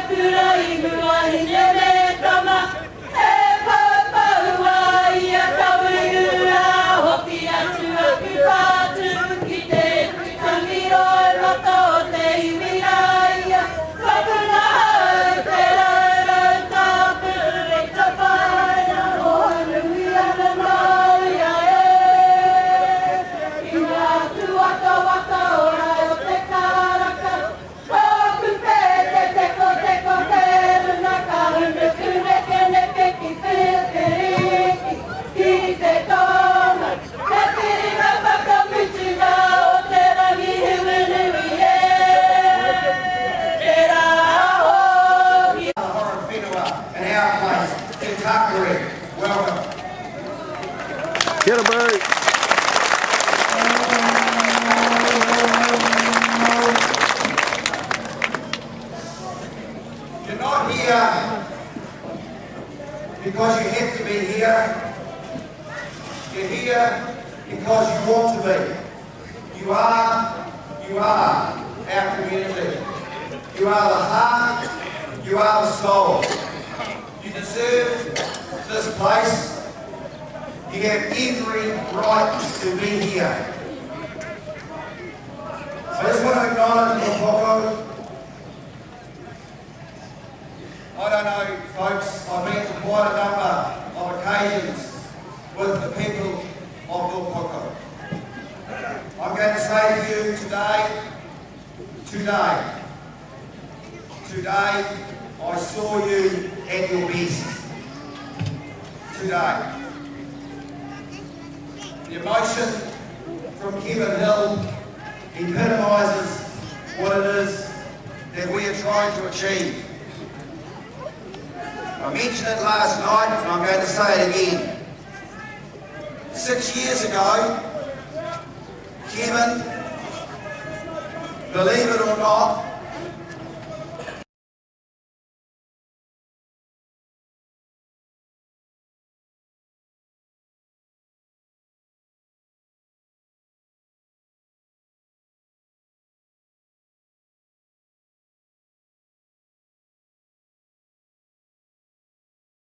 Kura here. You're here because you want to be. You are our community. You are the heart, you are the soul. You deserve this place. You have every right to be here. I just want to acknowledge Mapoko. I don't know, folks, I've been to quite a number of occasions with the people of Mapoko. I'm going to say to you today, I saw you at your best. Today. The emotion from Kevin Hill epitomises what it is that we are trying to achieve. I mentioned it last night and I'm going to say it again. 6 years ago, Kevin, believe it or not,